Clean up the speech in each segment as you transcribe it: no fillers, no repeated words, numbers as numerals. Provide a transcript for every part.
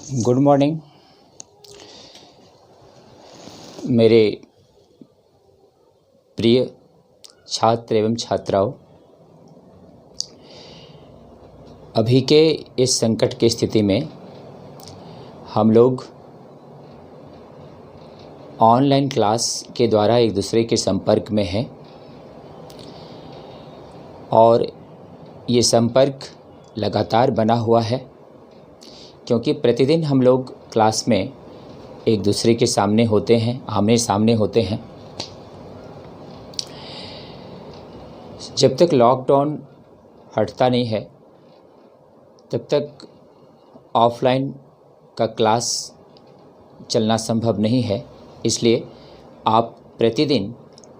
Good morning मेरे प्रिय छात्र एवं छात्राओं। अभी के इस संकट की स्थिति में हम लोग ऑनलाइन क्लास के द्वारा एक दूसरे के संपर्क में हैं और ये संपर्क लगातार बना हुआ है, क्योंकि प्रतिदिन हम लोग क्लास में एक दूसरे के सामने होते हैं, आमने सामने होते हैं। जब तक लॉकडाउन हटता नहीं है तब तक ऑफलाइन का क्लास चलना संभव नहीं है। इसलिए आप प्रतिदिन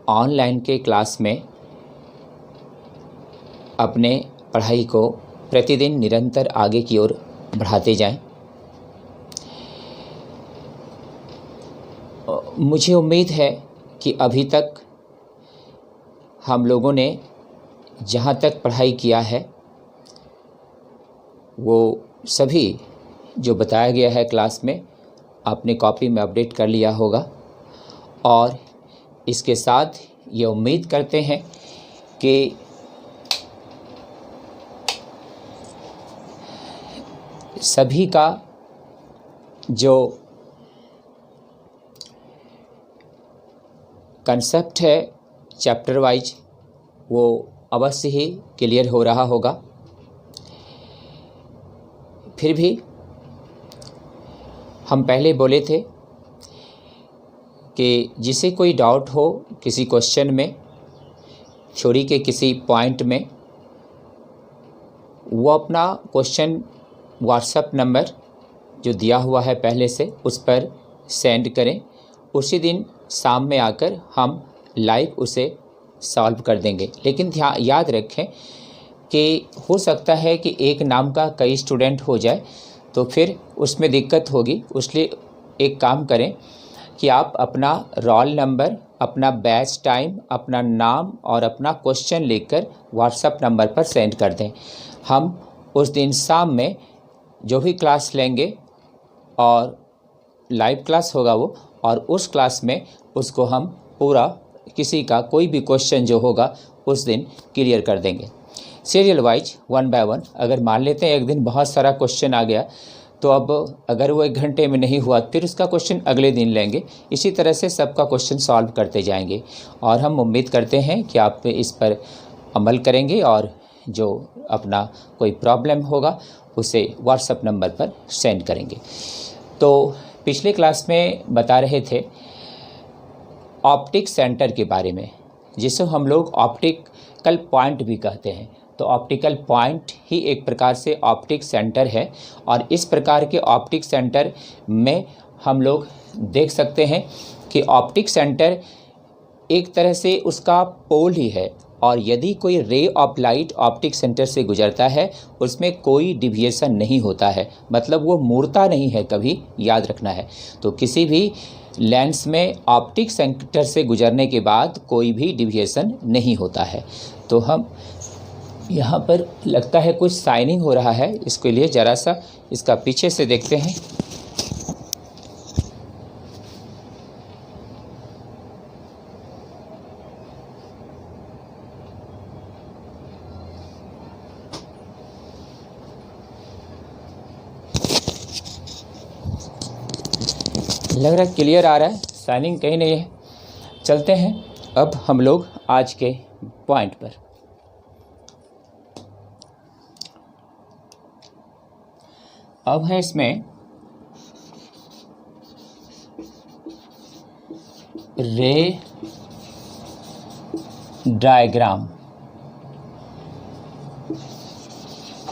ऑनलाइन के क्लास में अपने पढ़ाई को प्रतिदिन निरंतर आगे की ओर बढ़ाते जाएं। मुझे उम्मीद है कि अभी तक हम लोगों ने जहाँ तक पढ़ाई किया है वो सभी जो बताया गया है क्लास में आपने कॉपी में अपडेट कर लिया होगा, और इसके साथ ये उम्मीद करते हैं कि सभी का जो कंसेप्ट है चैप्टर वाइज वो अवश्य ही क्लियर हो रहा होगा। फिर भी हम पहले बोले थे कि जिसे कोई डाउट हो किसी क्वेश्चन में, थ्योरी के किसी पॉइंट में, वो अपना क्वेश्चन व्हाट्सएप नंबर जो दिया हुआ है पहले से उस पर सेंड करें। उसी दिन शाम में आकर हम लाइव उसे सॉल्व कर देंगे। लेकिन याद रखें कि हो सकता है कि एक नाम का कई स्टूडेंट हो जाए तो फिर उसमें दिक्कत होगी। इसलिए एक काम करें कि आप अपना रोल नंबर, अपना बैच टाइम, अपना नाम और अपना क्वेश्चन लिखकर व्हाट्सएप नंबर पर सेंड कर दें। हम उस दिन शाम में जो भी क्लास लेंगे और लाइव क्लास होगा वो, और उस क्लास में उसको हम पूरा किसी का कोई भी क्वेश्चन जो होगा उस दिन क्लियर कर देंगे serial wise, one by one. अगर मान लेते हैं एक दिन बहुत सारा क्वेश्चन आ गया तो अब अगर वो 1 घंटे में नहीं हुआ फिर उसका क्वेश्चन अगले दिन लेंगे। इसी तरह से सबका क्वेश्चन सॉल्व करते जाएंगे और हम उम्मीद करते हैं कि आप इस पर अमल करेंगे और जो अपना कोई प्रॉब्लम होगा उसे व्हाट्सएप नंबर पर सेंड करेंगे। तो पिछले क्लास में बता रहे थे ऑप्टिक सेंटर के बारे में, जिसे हम लोग ऑप्टिकल पॉइंट भी कहते हैं। तो ऑप्टिकल पॉइंट ही एक प्रकार से ऑप्टिक सेंटर है, और इस प्रकार के ऑप्टिक सेंटर में हम लोग देख सकते हैं कि ऑप्टिक सेंटर एक तरह से उसका पोल ही है, और यदि कोई रे ऑफ लाइट ऑप्टिक सेंटर से गुजरता है उसमें कोई डिविएशन नहीं होता है, मतलब वो मुड़ता नहीं है कभी, याद रखना है। तो किसी भी लेंस में ऑप्टिक सेंटर से गुजरने के बाद कोई भी डिविएशन नहीं होता है। तो हम यहाँ पर लगता है कुछ साइनिंग हो रहा है, इसके लिए ज़रा सा इसका पीछे से देखते हैं। लग रहा है क्लियर आ रहा है, साइनिंग कहीं नहीं है। चलते हैं अब हम लोग आज के पॉइंट पर। अब है इसमें रे डायग्राम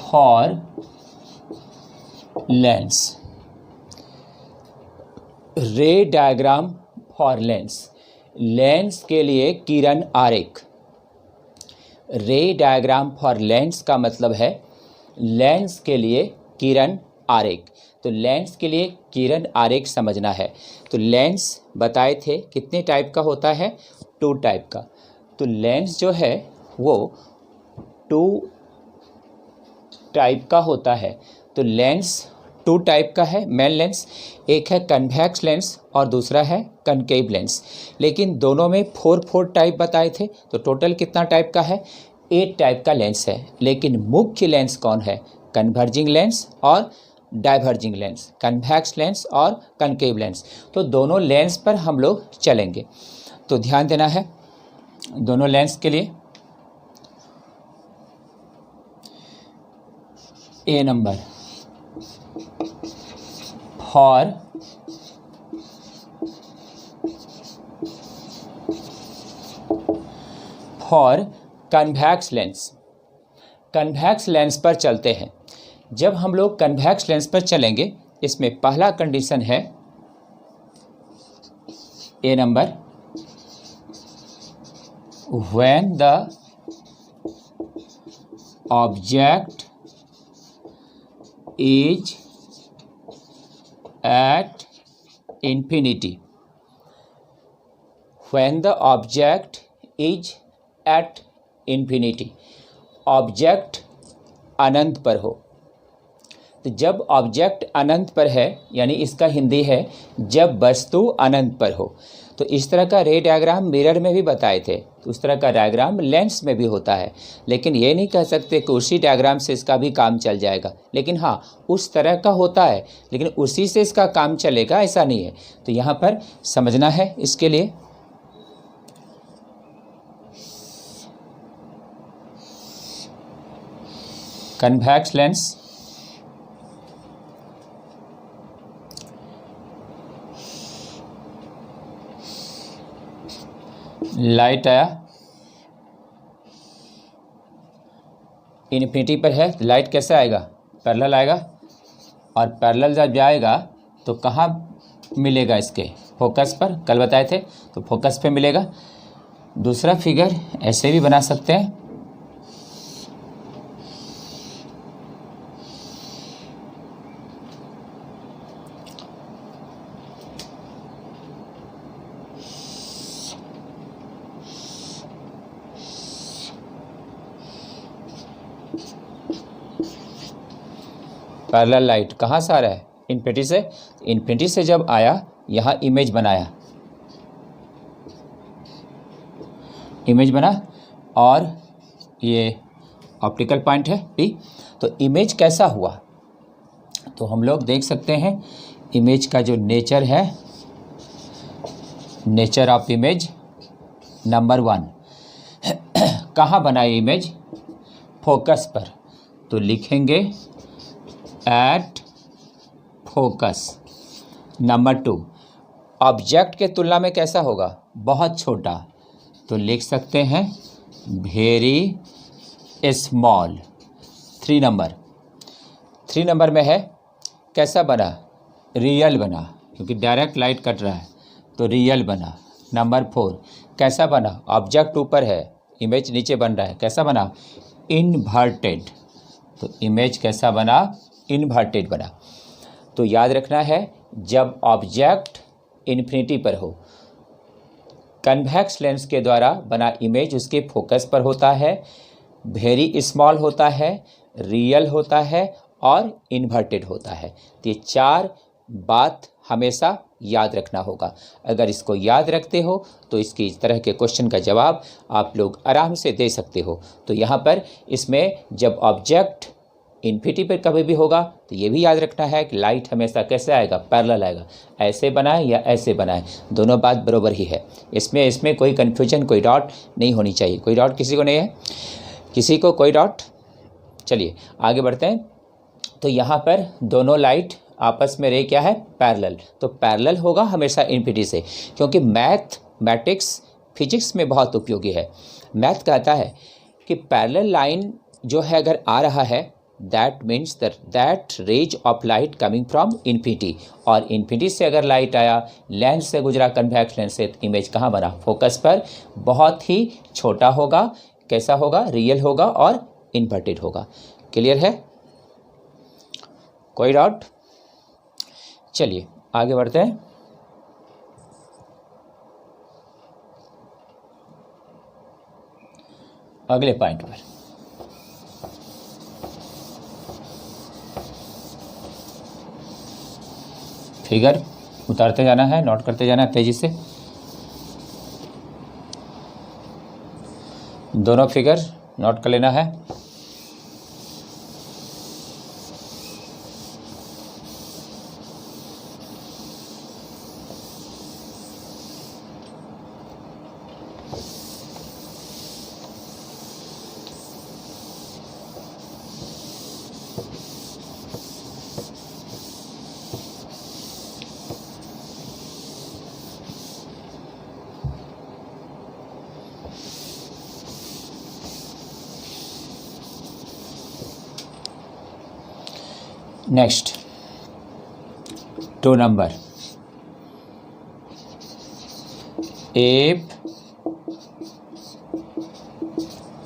फॉर लेंस। रे डायग्राम फॉर लेंस, लेंस के लिए किरण आरेख। रे डायग्राम फॉर लेंस का मतलब है लेंस के लिए किरण आरेख। तो लेंस के लिए किरण आरेख समझना है। तो लेंस बताए थे कितने टाइप का होता है, 2 टाइप का। तो लेंस जो है वो 2 टाइप का होता है। तो लेंस टू टाइप का है मेन लेंस, एक है कन्वेक्स लेंस और दूसरा है कनकेव लेंस। लेकिन दोनों में 4 टाइप बताए थे, तो टोटल कितना टाइप का है? 8 टाइप का लेंस है। लेकिन मुख्य लेंस कौन है? कन्वर्जिंग लेंस और डाइवर्जिंग लेंस, कन्वेक्स लेंस और कनकेव लेंस। तो दोनों लेंस पर हम लोग चलेंगे, तो ध्यान देना है दोनों लेंस के लिए। A number for convex lens. Convex lens पर चलते हैं। जब हम लोग कन्वेक्स लेंस पर चलेंगे, इसमें पहला कंडीशन है A number, when the object is at infinity. When the object is at infinity, object अनंत पर हो। तो जब ऑब्जेक्ट अनंत पर है, यानी इसका हिंदी है जब वस्तु अनंत पर हो। तो इस तरह का रे डायग्राम मिरर में भी बताए थे, तो उस तरह का डायग्राम लेंस में भी होता है। लेकिन ये नहीं कह सकते कि उसी डायग्राम से इसका भी काम चल जाएगा। लेकिन हाँ, उस तरह का होता है, लेकिन उसी से इसका काम चलेगा ऐसा नहीं है। तो यहाँ पर समझना है इसके लिए। कन्वेक्स लेंस लाइट आया, इन्फिनिटी पर है, तो लाइट कैसे आएगा? पैरेलल आएगा, और पैरेलल जब जाएगा तो कहाँ मिलेगा? इसके फोकस पर, कल बताए थे, तो फोकस पे मिलेगा। दूसरा फिगर ऐसे भी बना सकते हैं, पैरेलल लाइट कहाँ से आ रहा है? इन्फिनिटी से। इन्फिनिटी से जब आया, यहाँ इमेज बनाया, इमेज बना, और ये ऑप्टिकल पॉइंट है P। तो इमेज कैसा हुआ? तो हम लोग देख सकते हैं इमेज का जो नेचर है, नेचर ऑफ इमेज नंबर 1, कहाँ बना ये इमेज? फोकस पर। तो लिखेंगे एट फोकस। नंबर 2, ऑब्जेक्ट के तुलना में कैसा होगा? बहुत छोटा। तो लिख सकते हैं वेरी स्मॉल। 3 नंबर में है कैसा बना? रियल बना, क्योंकि डायरेक्ट लाइट कट रहा है तो रियल बना। नंबर 4 कैसा बना? ऑब्जेक्ट ऊपर है, इमेज नीचे बन रहा है, कैसा बना? इन्वर्टेड। तो इमेज कैसा बना? इन्वर्टेड बना। तो याद रखना है, जब ऑब्जेक्ट इन्फिनिटी पर हो, कन्वेक्स लेंस के द्वारा बना इमेज उसके फोकस पर होता है, वेरी स्मॉल होता है, रियल होता है और इन्वर्टेड होता है। तो ये 4 बात हमेशा याद रखना होगा। अगर इसको याद रखते हो तो इसकी इस तरह के क्वेश्चन का जवाब आप लोग आराम से दे सकते हो। तो यहाँ पर इसमें जब ऑब्जेक्ट इन्फिनिटी पर कभी भी होगा तो ये भी याद रखना है कि लाइट हमेशा कैसे आएगा? पैरेलल आएगा। ऐसे बनाए या ऐसे बनाए, दोनों बात बराबर ही है। इसमें कोई कन्फ्यूजन, कोई डाउट नहीं होनी चाहिए। कोई डाउट किसी को नहीं है? किसी को कोई डाउट? चलिए आगे बढ़ते हैं। तो यहाँ पर दोनों लाइट आपस में रे क्या है? पैरेलल। तो पैरेलल होगा हमेशा इन्फिनिटी से, क्योंकि मैथमेटिक्स फिजिक्स में बहुत उपयोगी है। मैथ कहता है कि पैरेलल लाइन जो है अगर आ रहा है, that means that rays of light coming from infinity, और इन्फिनिटी से अगर लाइट आया, लेंस से गुजरा कन्वेक्स लेंस से, तो इमेज कहाँ बना? फोकस पर। बहुत ही छोटा होगा, कैसा होगा? रियल होगा और इन्वर्टेड होगा। क्लियर है? कोई डाउट? चलिए आगे बढ़ते हैं। अगले पॉइंट पर। फिगर उतारते जाना है, नोट करते जाना है तेज़ी से। दोनों फिगर नोट कर लेना है। Next 2 number, if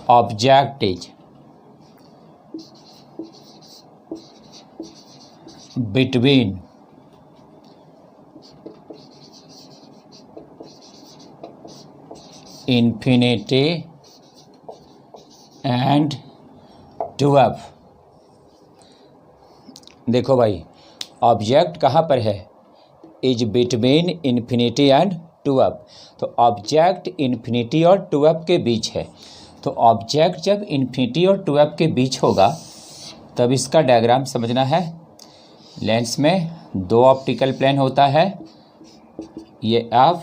object is between infinity and 12। देखो भाई, ऑब्जेक्ट कहाँ पर है? Is between infinity and 12। तो ऑब्जेक्ट इन्फिनिटी और 12 के बीच है। तो ऑब्जेक्ट जब इन्फिनिटी और 12 के बीच होगा तब इसका डायग्राम समझना है। लेंस में 2 ऑप्टिकल प्लेन होता है, ये एफ,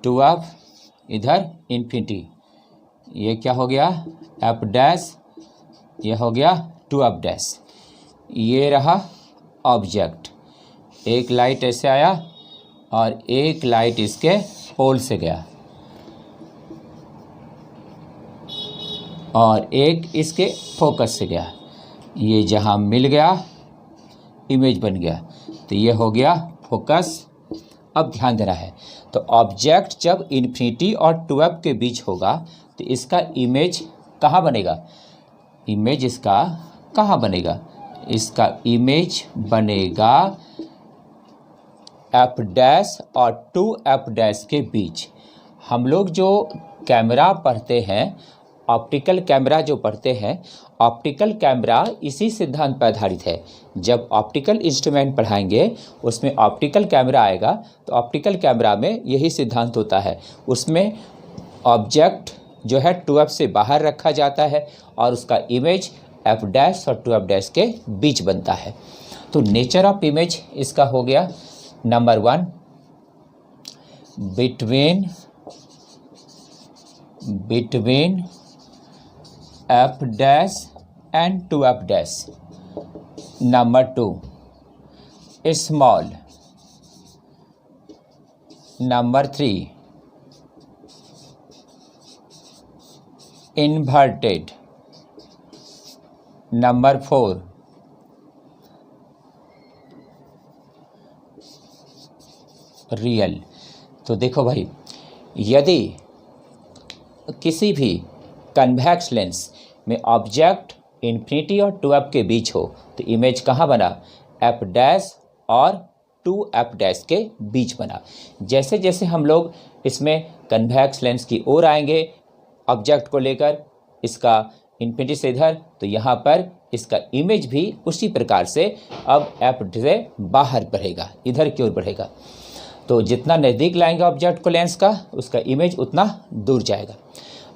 12, इधर इन्फिनिटी। ये क्या हो गया? एफ डैश, ये हो गया 12 डैश। ये रहा ऑब्जेक्ट। एक लाइट ऐसे आया और एक लाइट इसके पोल से गया और एक इसके फोकस से गया। ये जहाँ मिल गया इमेज बन गया, तो ये हो गया फोकस। अब ध्यान देना है, तो ऑब्जेक्ट जब इन्फिनिटी और 12 के बीच होगा तो इसका इमेज कहाँ बनेगा? इमेज इसका कहाँ बनेगा? इसका इमेज बनेगा एफ डैश और 2f डैश के बीच। हम लोग जो कैमरा पढ़ते हैं, ऑप्टिकल कैमरा जो पढ़ते हैं, ऑप्टिकल कैमरा इसी सिद्धांत पर आधारित है। जब ऑप्टिकल इंस्ट्रूमेंट पढ़ाएंगे उसमें ऑप्टिकल कैमरा आएगा, तो ऑप्टिकल कैमरा में यही सिद्धांत होता है। उसमें ऑब्जेक्ट जो है 2f से बाहर रखा जाता है और उसका इमेज एफ डैश और 2f डैश के बीच बनता है। तो नेचर ऑफ इमेज इसका हो गया number 1, between F dash and 2f dash. Number 2, small. Number 3, inverted. Number 4, real. तो देखो भाई, यदि किसी भी कन्वेक्स लेंस में ऑब्जेक्ट इन्फिनिटी और 2f के बीच हो तो इमेज कहाँ बना? एफ डैश और 2f डैश के बीच बना। जैसे जैसे हम लोग इसमें कन्वेक्स लेंस की ओर आएंगे ऑब्जेक्ट को लेकर, इसका इन्फिनिटी से इधर, तो यहाँ पर इसका इमेज भी उसी प्रकार से अब एफ से बाहर बढ़ेगा, इधर की ओर बढ़ेगा। तो जितना नज़दीक लाएंगे ऑब्जेक्ट को लेंस का, उसका इमेज उतना दूर जाएगा।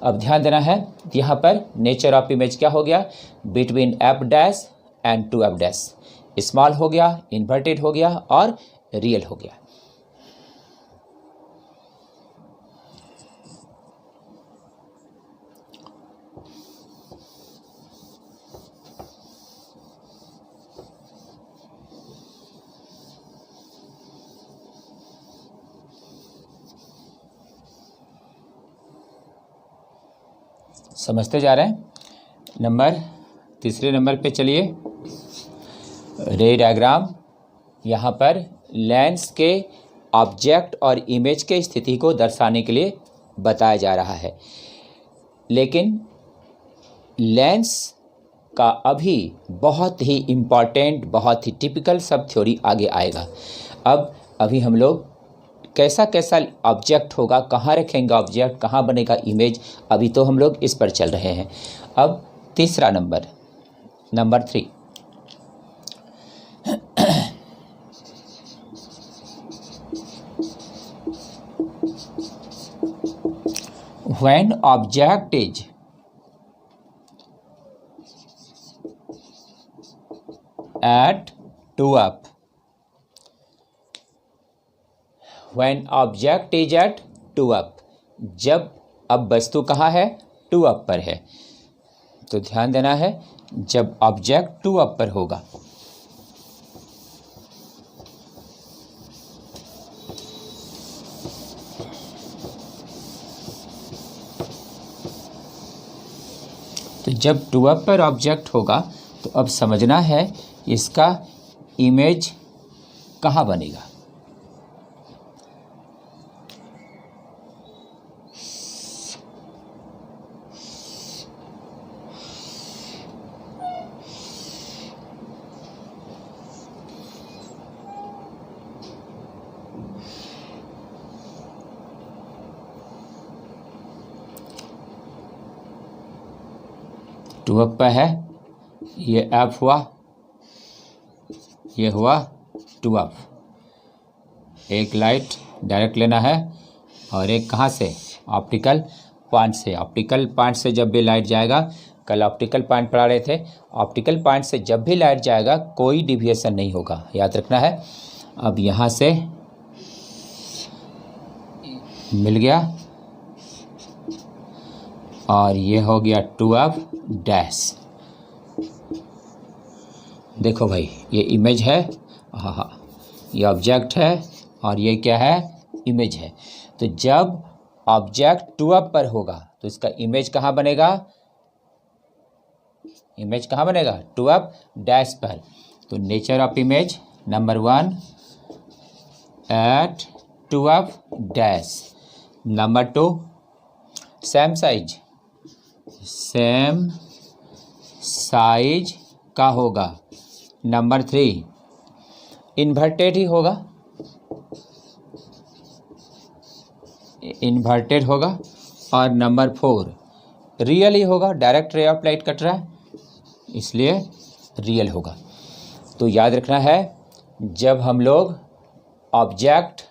अब ध्यान देना है, यहाँ पर नेचर ऑफ इमेज क्या हो गया? Between F dash and 2f dash. Small हो गया, इन्वर्टेड हो गया और रियल हो गया। समझते जा रहे हैं। तीसरे नंबर पे चलिए। रे डायग्राम, यहाँ पर लेंस के ऑब्जेक्ट और इमेज के स्थिति को दर्शाने के लिए बताया जा रहा है। लेकिन लेंस का अभी बहुत ही इम्पॉर्टेंट, बहुत ही टिपिकल सब थ्योरी आगे आएगा। अभी हम लोग कैसा कैसा ऑब्जेक्ट होगा, कहाँ रखेंगे ऑब्जेक्ट, कहाँ बनेगा इमेज, अभी तो हम लोग इस पर चल रहे हैं। अब तीसरा number 3, when object is at two up, when object is at two up, जब अब वस्तु कहाँ है, टू अप पर है। तो ध्यान देना है, जब ऑब्जेक्ट टू अप पर होगा। तो जब टू अप पर ऑब्जेक्ट होगा तो अब समझना है इसका इमेज कहाँ बनेगा। टू अप पे है, ये एफ हुआ, ये हुआ टू अप। एक लाइट डायरेक्ट लेना है और एक कहाँ से, ऑप्टिकल पॉइंट से। ऑप्टिकल पॉइंट से जब भी लाइट जाएगा, कल ऑप्टिकल पॉइंट पढ़ा रहे थे, ऑप्टिकल पॉइंट से जब भी लाइट जाएगा कोई डिविएशन नहीं होगा, याद रखना है। अब यहाँ से मिल गया और ये हो गया टू अप डैश। देखो भाई, ये इमेज है, हाँ, ये ऑब्जेक्ट है और ये क्या है, इमेज है। तो जब ऑब्जेक्ट टू अप पर होगा तो इसका इमेज कहाँ बनेगा, इमेज कहाँ बनेगा, टू अप डैश पर। तो nature of image number 1 at two up dash. Number 2 same size, same size का होगा। नंबर 3 इन्वर्टेड ही होगा, इन्वर्टेड होगा। और नंबर 4 रियल ही होगा, डायरेक्ट रे ऑफ लाइट कट रहा है इसलिए रियल होगा। तो याद रखना है, जब हम लोग ऑब्जेक्ट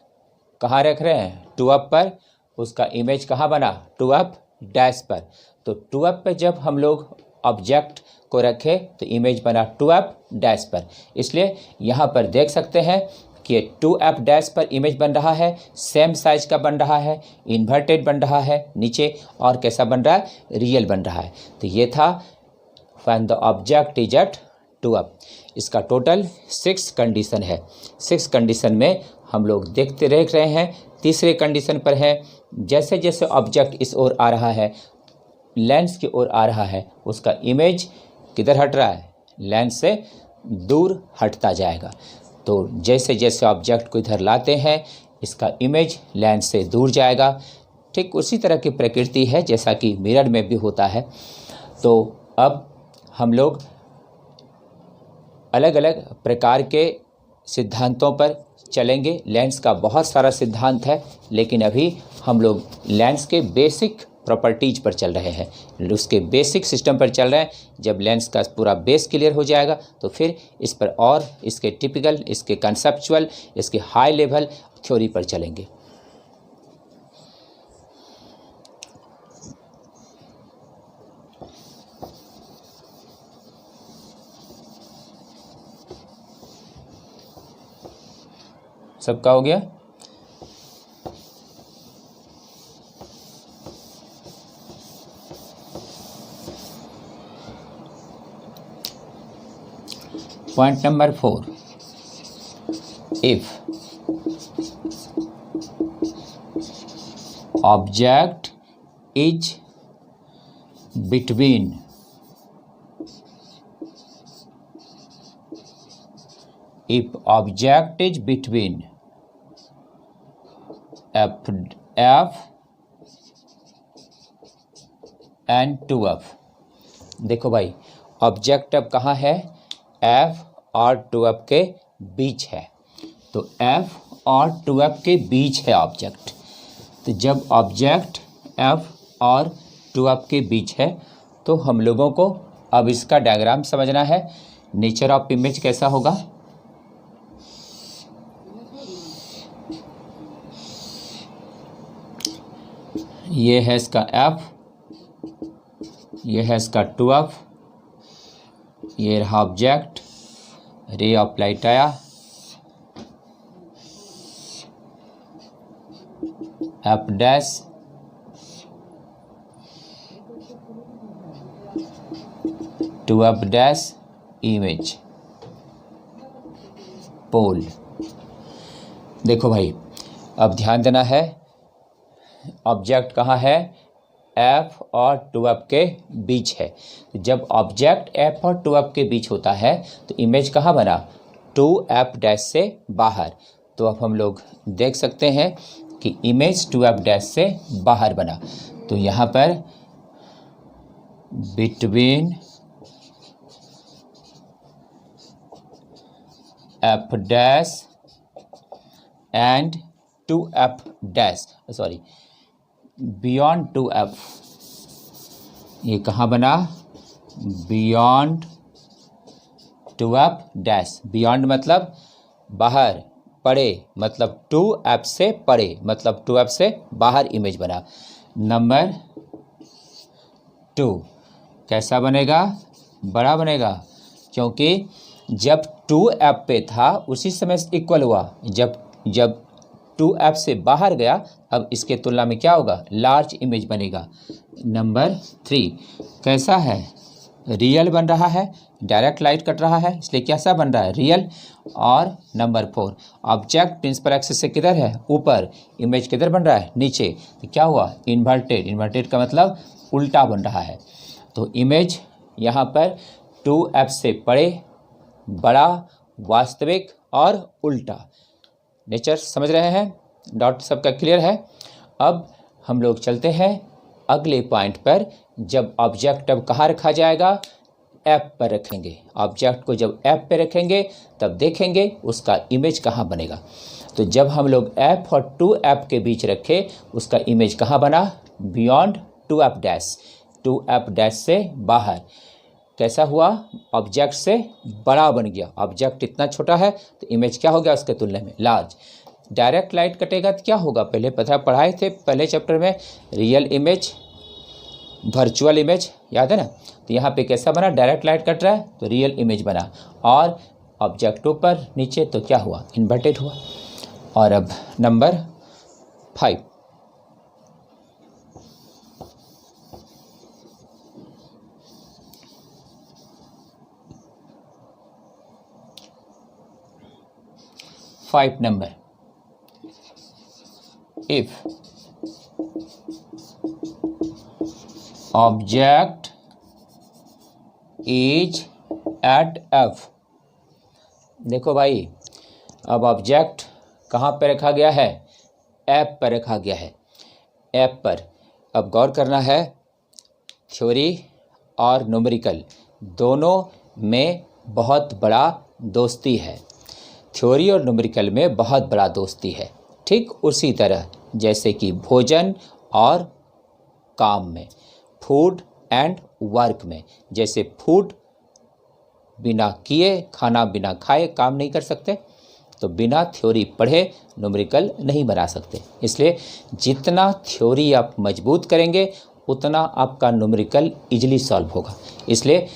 कहाँ रख रहे हैं, टू अप पर, उसका इमेज कहाँ बना, टू अप डैश पर। तो टू अप पे जब हम लोग ऑब्जेक्ट को रखे तो इमेज बना टू अप डैश पर। इसलिए यहाँ पर देख सकते हैं कि टू अप डैश पर इमेज बन रहा है, सेम साइज का बन रहा है, इन्वर्टेड बन रहा है नीचे, और कैसा बन रहा है, रियल बन रहा है। तो ये था when the object is at two up. इसका टोटल 6 कंडीशन है। 6 कंडीशन में हम लोग देखते देख रहे हैं, तीसरे कंडीशन पर है, जैसे जैसे ऑब्जेक्ट इस ओर आ रहा है, लेंस की ओर आ रहा है, उसका इमेज किधर हट रहा है, लेंस से दूर हटता जाएगा। तो जैसे जैसे ऑब्जेक्ट को इधर लाते हैं, इसका इमेज लेंस से दूर जाएगा। ठीक उसी तरह की प्रकृति है जैसा कि मिरर में भी होता है। तो अब हम लोग अलग अलग प्रकार के सिद्धांतों पर चलेंगे। लेंस का बहुत सारा सिद्धांत है, लेकिन अभी हम लोग लेंस के बेसिक प्रॉपर्टीज पर चल रहे हैं, उसके बेसिक सिस्टम पर चल रहे हैं। जब लेंस का पूरा बेस क्लियर हो जाएगा तो फिर इस पर और इसके टिपिकल, इसके कंसेप्चुअल, इसके हाई लेवल थ्योरी पर चलेंगे। सबका हो गया? Point number 4, if object is between F and 2F। देखो भाई, ऑब्जेक्ट अब कहाँ है, F और 2F के बीच है। तो F और 2F के बीच है ऑब्जेक्ट। तो जब ऑब्जेक्ट F और 2F के बीच है तो हम लोगों को अब इसका डायग्राम समझना है। नेचर ऑफ इमेज कैसा होगा, ये है इसका एफ, ये है इसका 2F, ये रहा ऑब्जेक्ट, रे ऑफ लाइट आया, F dash, two F dash, image, pole. देखो भाई, अब ध्यान देना है, ऑब्जेक्ट कहाँ है, F और 2F के बीच है। जब ऑब्जेक्ट F और 2F के बीच होता है तो इमेज कहाँ बना, 2F डैश से बाहर। तो अब हम लोग देख सकते हैं कि इमेज 2F डैश से बाहर बना। तो यहाँ पर between F dash and 2F dash, sorry beyond 2F, ये कहाँ बना, बियॉन्ड 2F डैश। बियॉन्ड मतलब बाहर, परे मतलब 2F से परे, मतलब 2F से बाहर इमेज बना। नंबर 2 कैसा बनेगा, बड़ा बनेगा, क्योंकि जब 2F पे था उसी समय इक्वल हुआ, जब 2F से बाहर गया अब इसके तुलना में क्या होगा, लार्ज इमेज बनेगा। नंबर 3 कैसा है, रियल बन रहा है, डायरेक्ट लाइट कट रहा है इसलिए कैसा बन रहा है, रियल। और नंबर 4 ऑब्जेक्ट प्रिंसिपल एक्सिस से किधर है, ऊपर, इमेज किधर बन रहा है, नीचे। तो क्या हुआ, इन्वर्टेड। इन्वर्टेड का मतलब उल्टा बन रहा है। तो इमेज यहाँ पर 2F से परे, बड़ा, वास्तविक और उल्टा। नेचर समझ रहे हैं, डाउट सबका क्लियर है। अब हम लोग चलते हैं अगले पॉइंट पर। जब ऑब्जेक्ट अब कहाँ रखा जाएगा, ऐप पर रखेंगे। ऑब्जेक्ट को जब ऐप पे रखेंगे तब देखेंगे उसका इमेज कहाँ बनेगा। तो जब हम लोग ऐप और 2F के बीच रखे उसका इमेज कहाँ बना, beyond 2F dash, 2F dash से बाहर। कैसा हुआ, ऑब्जेक्ट से बड़ा बन गया। ऑब्जेक्ट इतना छोटा है तो इमेज क्या हो गया उसके तुलना में, लार्ज। डायरेक्ट लाइट कटेगा तो क्या होगा, पहले पढ़ाए थे पहले चैप्टर में, रियल इमेज, वर्चुअल इमेज, याद है ना। तो यहाँ पे कैसा बना, डायरेक्ट लाइट कट रहा है तो रियल इमेज बना, और ऑब्जेक्ट ऊपर नीचे तो क्या हुआ, इन्वर्टेड हुआ। और अब number 5 number, if object is at F। देखो भाई, अब ऑब्जेक्ट कहाँ पर रखा गया है, ऐप पर रखा गया है, ऐप पर। अब गौर करना है, थ्योरी और न्यूमेरिकल दोनों में बहुत बड़ा दोस्ती है। थ्योरी और न्यूमेरिकल में बहुत बड़ा दोस्ती है। ठीक उसी तरह जैसे कि भोजन और काम में, फूड एंड वर्क में। जैसे फूड बिना किए, खाना बिना खाए काम नहीं कर सकते, तो बिना थ्योरी पढ़े न्यूमेरिकल नहीं बना सकते। इसलिए जितना थ्योरी आप मजबूत करेंगे उतना आपका न्यूमेरिकल इजीली सॉल्व होगा। इसलिए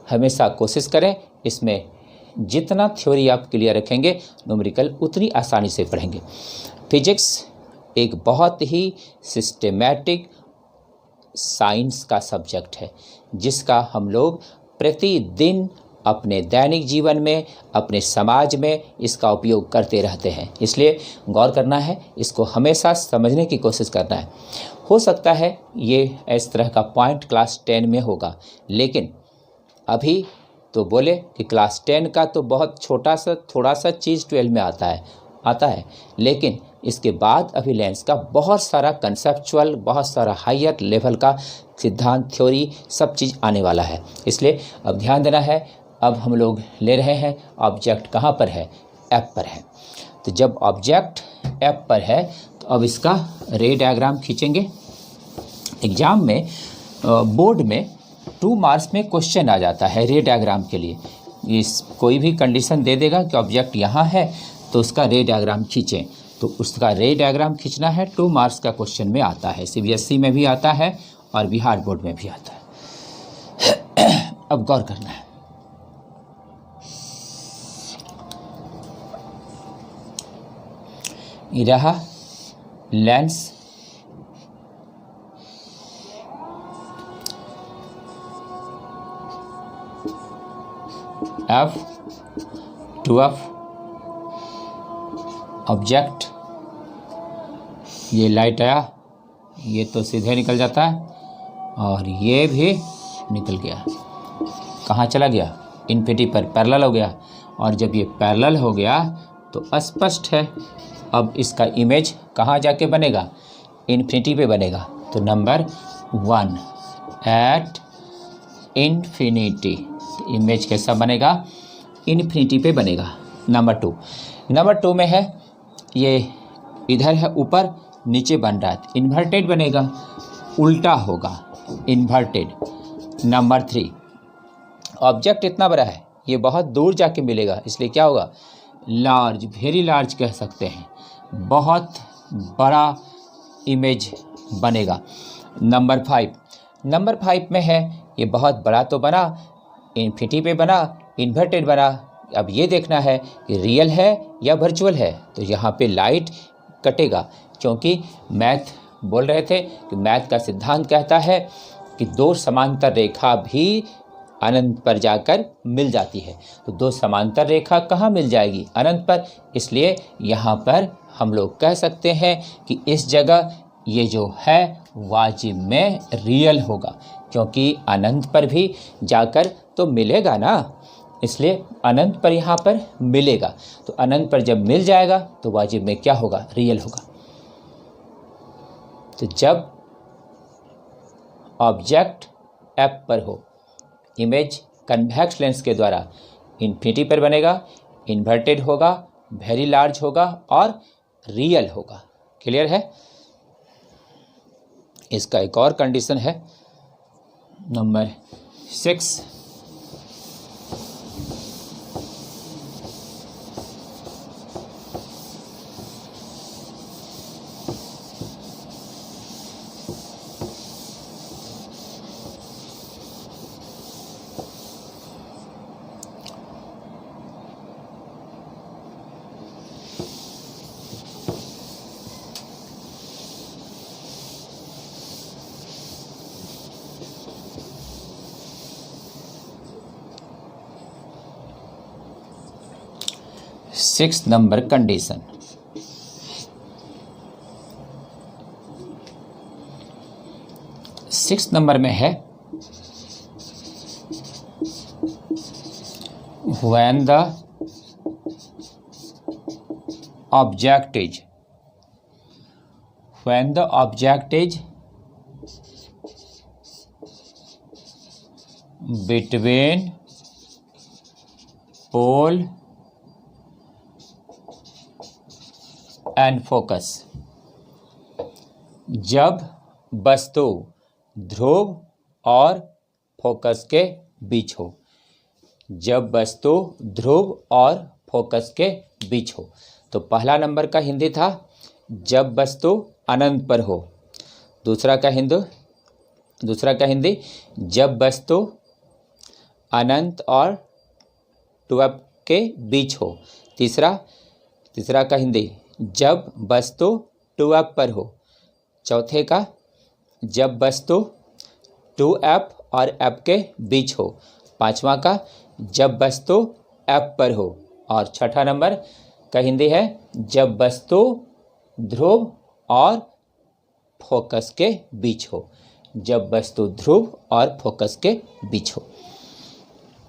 हमेशा कोशिश करें, इसमें जितना थ्योरी आप क्लियर रखेंगे न्यूमेरिकल उतनी आसानी से पढ़ेंगे। फिजिक्स एक बहुत ही सिस्टेमैटिक साइंस का सब्जेक्ट है, जिसका हम लोग प्रतिदिन अपने दैनिक जीवन में, अपने समाज में इसका उपयोग करते रहते हैं। इसलिए गौर करना है, इसको हमेशा समझने की कोशिश करना है। हो सकता है ये इस तरह का पॉइंट क्लास 10 में होगा, लेकिन अभी तो बोले कि क्लास 10 का तो बहुत छोटा सा थोड़ा सा चीज़ 12 में आता है, लेकिन इसके बाद अभी लेंस का बहुत सारा कंसेप्चुअल, बहुत सारा हायर लेवल का सिद्धांत, थ्योरी, सब चीज़ आने वाला है। इसलिए अब ध्यान देना है। अब हम लोग ले रहे हैं ऑब्जेक्ट कहाँ पर है, ऐप पर है। तो जब ऑब्जेक्ट ऐप पर है तो अब इसका रे डायग्राम खींचेंगे। एग्जाम में बोर्ड में 2 मार्क्स में क्वेश्चन आ जाता है रे डायग्राम के लिए। इस कोई भी कंडीशन दे देगा कि ऑब्जेक्ट यहाँ है तो उसका रे डायग्राम खींचें। तो उसका रे डायग्राम खींचना है। 2 मार्क्स का क्वेश्चन में आता है, CBSE में भी आता है और बिहार बोर्ड में भी आता है। अब गौर करना है। ये रहा लेंस, F2F, ऑब्जेक्ट, ये लाइट आया, ये तो सीधे निकल जाता है और ये भी निकल गया। कहाँ चला गया? इन्फिनिटी पर पैरेलल हो गया। और जब ये पैरेलल हो गया तो स्पष्ट है, अब इसका इमेज कहाँ जाके बनेगा? इन्फिनिटी पे बनेगा। तो नंबर 1 एट इन्फिनिटी, इमेज कैसा बनेगा? इन्फिनिटी पे बनेगा। नंबर 2 में है, ये इधर है ऊपर, नीचे बन रहा है, इन्वर्टेड बनेगा, उल्टा होगा, इन्वर्टेड। नंबर 3, ऑब्जेक्ट इतना बड़ा है, ये बहुत दूर जाके मिलेगा, इसलिए क्या होगा? लार्ज, वेरी लार्ज कह सकते हैं, बहुत बड़ा इमेज बनेगा। नंबर 5 में है, ये बहुत बड़ा तो बना, इन्फिनिटी पे बना, इन्वर्टेड बना। अब ये देखना है कि रियल है या वर्चुअल है। तो यहाँ पे लाइट कटेगा, क्योंकि मैथ बोल रहे थे कि मैथ का सिद्धांत कहता है कि 2 समांतर रेखा भी अनंत पर जाकर मिल जाती है। तो 2 समांतर रेखा कहाँ मिल जाएगी? अनंत पर। इसलिए यहाँ पर हम लोग कह सकते हैं कि इस जगह ये जो है वाजिब में रियल होगा, क्योंकि अनंत पर भी जाकर तो मिलेगा ना, इसलिए अनंत पर यहाँ पर मिलेगा। तो अनंत पर जब मिल जाएगा तो वाजिब में क्या होगा? रियल होगा। तो जब ऑब्जेक्ट एफ पर हो, इमेज कन्वेक्स लेंस के द्वारा इन्फिनिटी पर बनेगा, इन्वर्टेड होगा, वेरी लार्ज होगा और रियल होगा। क्लियर है? इसका एक और कंडीशन है, number 6। Six number condition, six number में है, when the object is between pole and focus, जब वस्तु ध्रुव और फोकस के बीच हो, जब वस्तु ध्रुव और फोकस के बीच हो। तो पहला नंबर का हिंदी था जब वस्तु अनंत पर हो, दूसरा का हिंदी जब वस्तु अनंत और 2f के बीच हो, तीसरा का हिंदी जब वस्तु 2f पर हो, चौथे का जब वस्तु 2f और f के बीच हो, पांचवा का जब वस्तु f पर हो और छठा नंबर का हिंदी है जब वस्तु ध्रुव और फोकस के बीच हो, जब वस्तु ध्रुव और फोकस के बीच हो।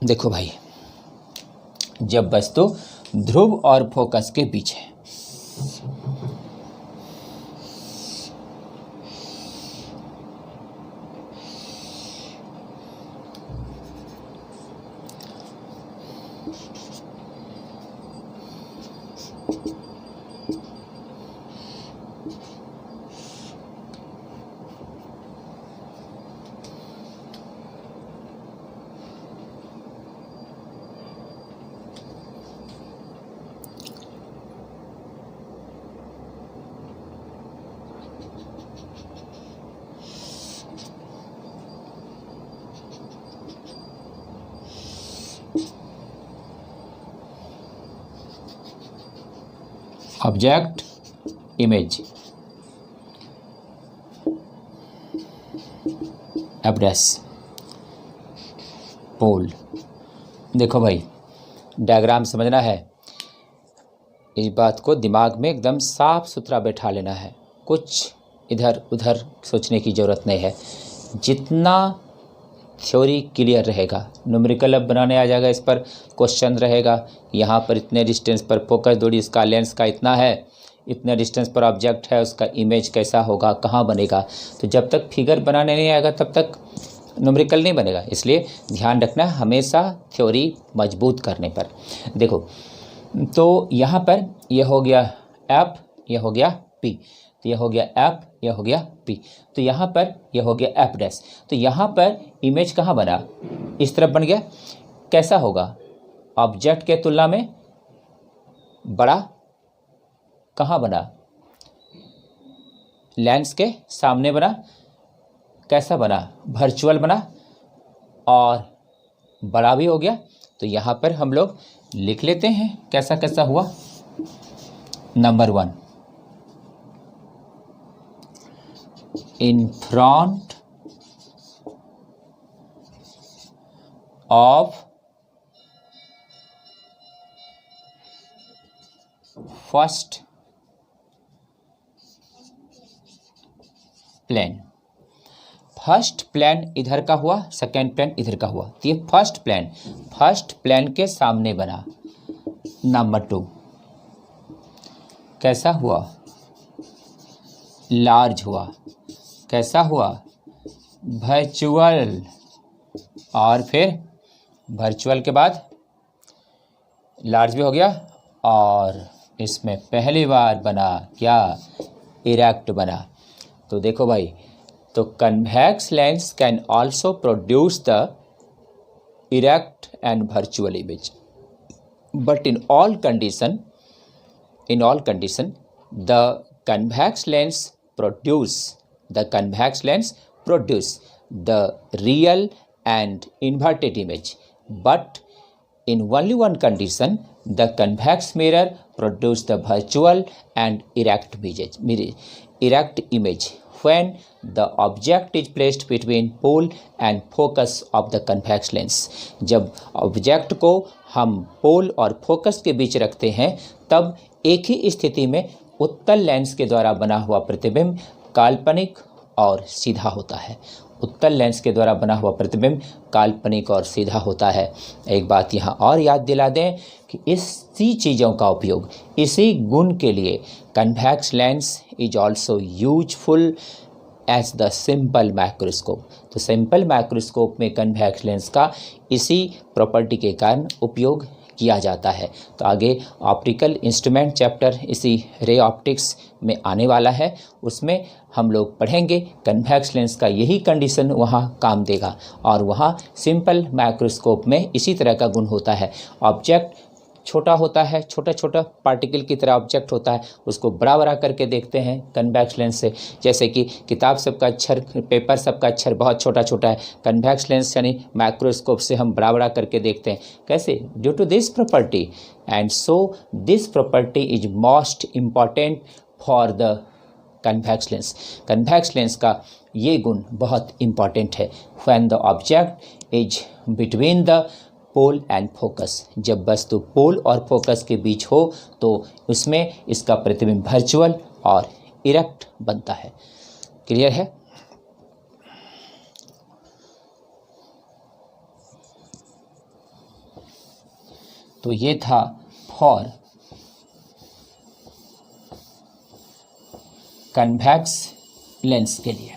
देखो भाई, जब वस्तु ध्रुव और फोकस के बीच है, ऑब्जेक्ट इमेज एड्रेस पोल। देखो भाई, डायग्राम समझना है, इस बात को दिमाग में एकदम साफ सुथरा बैठा लेना है, कुछ इधर उधर सोचने की ज़रूरत नहीं है। जितना थ्योरी क्लियर रहेगा, न्यूमेरिकल अब बनाने आ जाएगा, इस पर क्वेश्चन रहेगा, यहाँ पर इतने डिस्टेंस पर फोकस दूरी, इसका लेंस का इतना है, इतने डिस्टेंस पर ऑब्जेक्ट है, उसका इमेज कैसा होगा, कहाँ बनेगा। तो जब तक फिगर बनाने नहीं आएगा तब तक न्यूमेरिकल नहीं बनेगा। इसलिए ध्यान रखना हमेशा थ्योरी मजबूत करने पर। देखो, तो यहाँ पर यह हो गया एफ, यह हो गया पी, तो यह हो गया एफ, यह हो गया पी, तो यहाँ पर यह हो गया एफ डैश। तो यहाँ पर इमेज कहाँ बना, इस तरफ बन गया। कैसा होगा, ऑब्जेक्ट के तुलना में बड़ा। कहाँ बना, लेंस के सामने बना। कैसा बना, वर्चुअल बना और बड़ा भी हो गया। तो यहाँ पर हम लोग लिख लेते हैं कैसा कैसा हुआ। Number 1, in front of first plane. First plane इधर का हुआ, सेकेंड प्लेन इधर का हुआ, तो ये फर्स्ट प्लेन के सामने बना। नंबर 2, कैसा हुआ, लार्ज हुआ। कैसा हुआ, वर्चुअल। और फिर वर्चुअल के बाद लार्ज भी हो गया, और इसमें पहली बार बना क्या, इरेक्ट बना। तो देखो भाई, तो convex lens can also produce the erect and virtual image, but in all condition the convex lens produce the real and inverted image, but in only one condition, the convex mirror produce the virtual and erect image when the object is placed between pole and focus of the convex lens। जब object को हम पोल और focus के बीच रखते हैं तब एक ही स्थिति में उत्तल लेंस के द्वारा बना हुआ प्रतिबिंब काल्पनिक और सीधा होता है। उत्तल लेंस के द्वारा बना हुआ प्रतिबिंब काल्पनिक और सीधा होता है। एक बात यहाँ और याद दिला दें कि इसी चीज़ों का उपयोग, इसी गुण के लिए convex lens is also useful as the simple microscope. तो सिंपल माइक्रोस्कोप में कन्वेक्स लेंस का इसी प्रॉपर्टी के कारण उपयोग किया जाता है। तो आगे ऑप्टिकल इंस्ट्रूमेंट चैप्टर इसी रे ऑप्टिक्स में आने वाला है, उसमें हम लोग पढ़ेंगे कन्वेक्स लेंस का यही कंडीशन वहाँ काम देगा, और वहाँ सिंपल माइक्रोस्कोप में इसी तरह का गुण होता है। ऑब्जेक्ट छोटा होता है, छोटा छोटा पार्टिकल की तरह ऑब्जेक्ट होता है, उसको बड़ा बड़ा करके देखते हैं कन्वेक्स लेंस से। जैसे कि किताब सबका अक्षर, पेपर सबका अक्षर बहुत छोटा छोटा है, कन्वेक्स लेंस यानी माइक्रोस्कोप से हम बड़ा बड़ा करके देखते हैं। कैसे, due to this property, and so this property is most important for the convex lens. Convex lens का ये गुण बहुत इम्पॉर्टेंट है। When the object is between the pole and focus, जब वस्तु पोल और फोकस के बीच हो तो उसमें इसका प्रतिबिंब वर्चुअल और इरेक्ट बनता है। क्लियर है? तो ये था फॉर कन्वेक्स लेंस के लिए।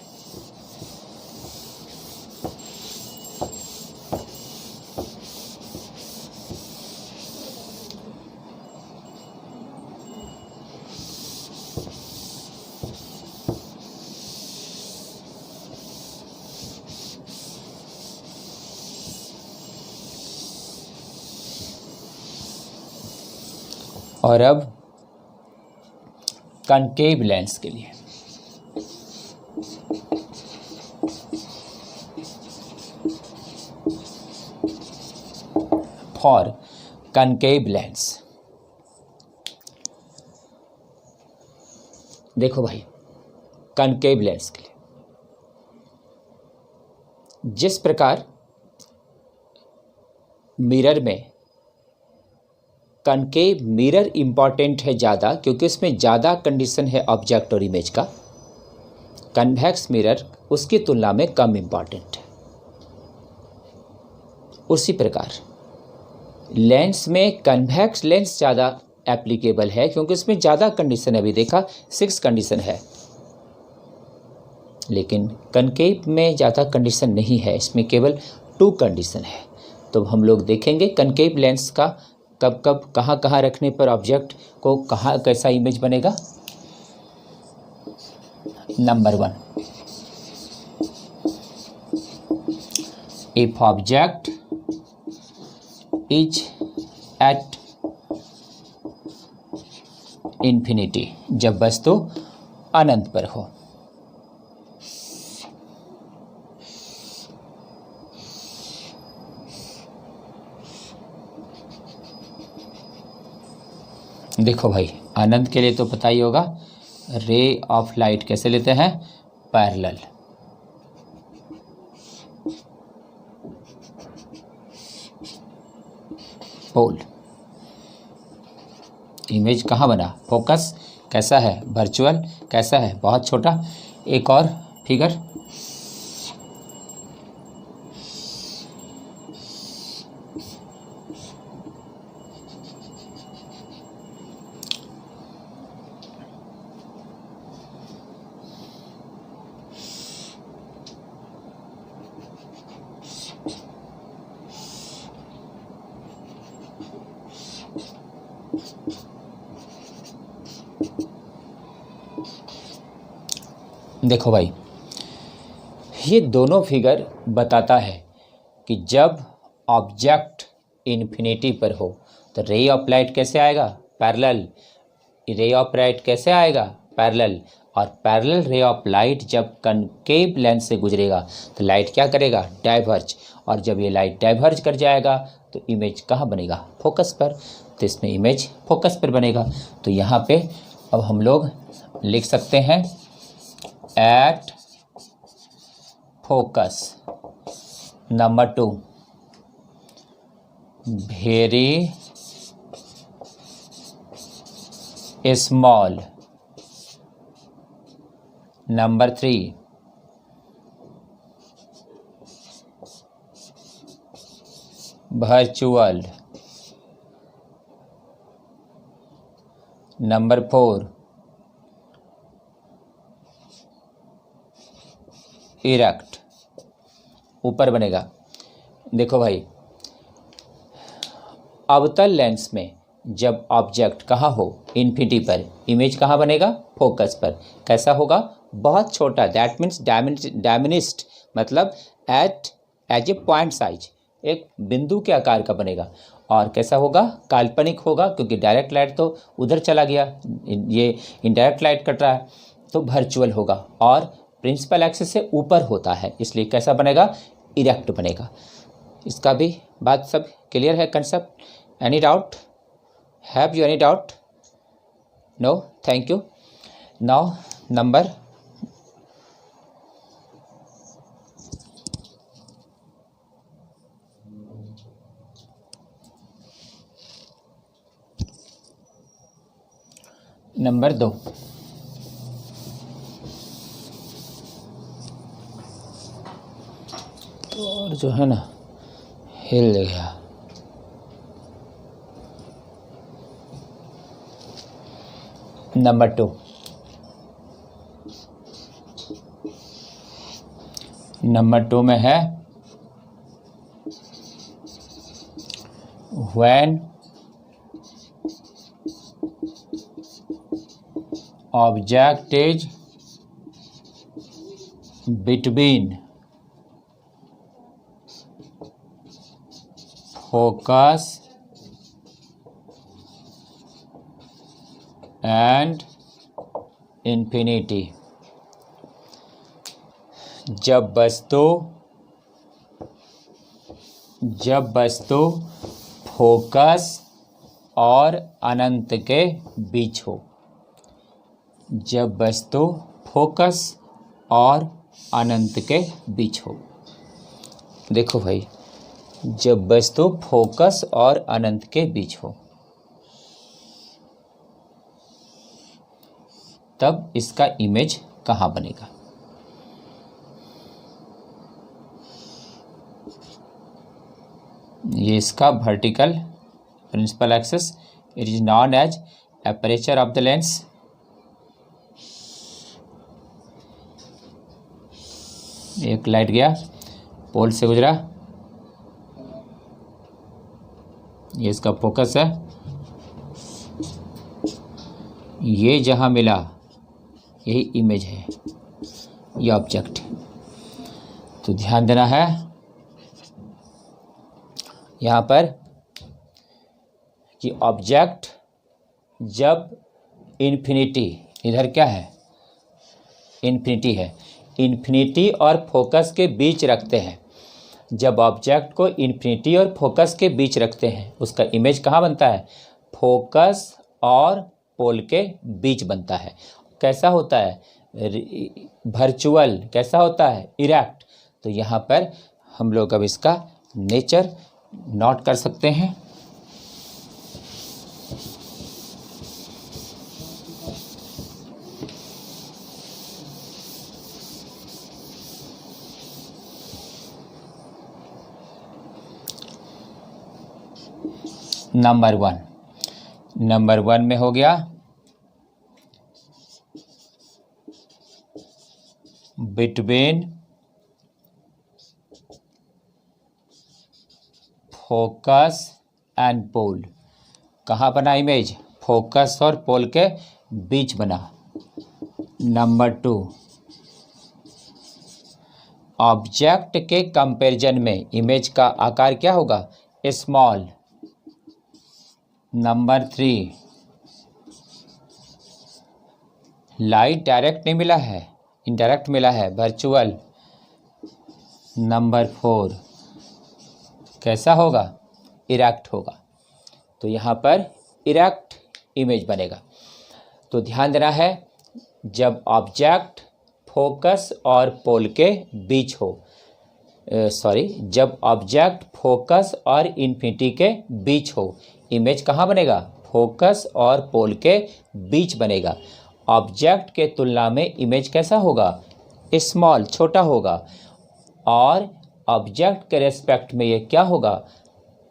और अब कनकेव लेंस के लिए। फॉर कनकेव लेंस, देखो भाई, कनकेव लेंस के लिए जिस प्रकार मिरर में कनकेव मिरर इंपॉर्टेंट है ज़्यादा, क्योंकि उसमें ज़्यादा कंडीशन है ऑब्जेक्ट और इमेज का, कन्वेक्स मिरर उसकी तुलना में कम इंपॉर्टेंट है। उसी प्रकार लेंस में कन्वेक्स लेंस ज़्यादा एप्लीकेबल है, क्योंकि इसमें ज़्यादा कंडीशन है। अभी देखा 6 कंडीशन है, लेकिन कनकेव में ज़्यादा कंडीशन नहीं है, इसमें केवल 2 कंडीशन है। तो हम लोग देखेंगे कनकेव लेंस का कब कब कहाँ कहाँ रखने पर ऑब्जेक्ट को कहाँ कैसा इमेज बनेगा। Number 1, if object is at infinity, जब वस्तु अनंत पर हो। देखो भाई, अनंत के लिए तो पता ही होगा, रे ऑफ लाइट कैसे लेते हैं, पैरेलल। पोल, इमेज कहाँ बना, फोकस कैसा है, वर्चुअल कैसा है, बहुत छोटा। एक और फिगर, देखो भाई, ये दोनों फिगर बताता है कि जब ऑब्जेक्ट इन्फिनिटी पर हो तो रे ऑफ लाइट कैसे आएगा, पैरेलल। रे ऑफ लाइट कैसे आएगा, पैरेलल। और पैरेलल रे ऑफ लाइट जब कनकेव लेंस से गुजरेगा तो लाइट क्या करेगा, डाइवर्ज। और जब ये लाइट डाइवर्ज कर जाएगा तो इमेज कहाँ बनेगा, फोकस पर। तो इसमें इमेज फोकस पर बनेगा। तो यहाँ पे अब हम लोग लिख सकते हैं at focus. Number 2, very small. Number 3, virtual. Number 4, erect, ऊपर बनेगा। देखो भाई, अवतल लेंस में जब ऑब्जेक्ट कहाँ हो, इन्फिनिटी पर, इमेज कहाँ बनेगा, फोकस पर। कैसा होगा, बहुत छोटा, दैट मीन्स डायमिनिस्ट, मतलब एज ए पॉइंट साइज, एक बिंदु के आकार का बनेगा। और कैसा होगा, काल्पनिक होगा, क्योंकि डायरेक्ट लाइट तो उधर चला गया, ये इनडायरेक्ट लाइट कट रहा है, तो वर्चुअल होगा। और प्रिंसिपल एक्सिस से ऊपर होता है, इसलिए कैसा बनेगा, इरेक्ट बनेगा। इसका भी बात सब क्लियर है, concept. Any doubt, have you any doubt? No, thank you. Now number 2, और जो है ना हिल गया। नंबर 2, नंबर 2 में है when object is between focus and infinity। जब वस्तु फोकस और अनंत के बीच हो। जब वस्तु फोकस और अनंत के बीच हो। देखो भाई, जब वस्तु फोकस और अनंत के बीच हो तब इसका इमेज कहाँ बनेगा? ये इसका vertical principal axis, it is known as aperture of the lens. एक लाइट गया, पोल से गुजरा, ये इसका फोकस है, ये जहां मिला यही इमेज है, ये ऑब्जेक्ट। तो ध्यान देना है यहाँ पर कि ऑब्जेक्ट जब इन्फिनिटी, इधर क्या है, इन्फिनिटी है, इन्फिनिटी और फोकस के बीच रखते हैं। जब ऑब्जेक्ट को इन्फिनिटी और फोकस के बीच रखते हैं उसका इमेज कहाँ बनता है? फोकस और पोल के बीच बनता है। कैसा होता है? वर्चुअल। कैसा होता है? इरेक्ट। तो यहाँ पर हम लोग अब इसका नेचर नोट कर सकते हैं। नंबर वन में हो गया बिटवीन फोकस एंड पोल। कहाँ बना इमेज? फोकस और पोल के बीच बना। नंबर टू, ऑब्जेक्ट के कंपैरिजन में इमेज का आकार क्या होगा? Small. Number three, light direct नहीं मिला है, इनडायरेक्ट मिला है, वर्चुअल। नंबर फोर, कैसा होगा? इरेक्ट होगा। तो यहाँ पर इरेक्ट इमेज बनेगा। तो ध्यान देना है, जब ऑब्जेक्ट फोकस और पोल के बीच हो, जब ऑब्जेक्ट फोकस और इन्फिनिटी के बीच हो, इमेज कहाँ बनेगा? फोकस और पोल के बीच बनेगा। ऑब्जेक्ट के तुलना में इमेज कैसा होगा? स्मॉल, छोटा होगा। और ऑब्जेक्ट के रेस्पेक्ट में ये क्या होगा?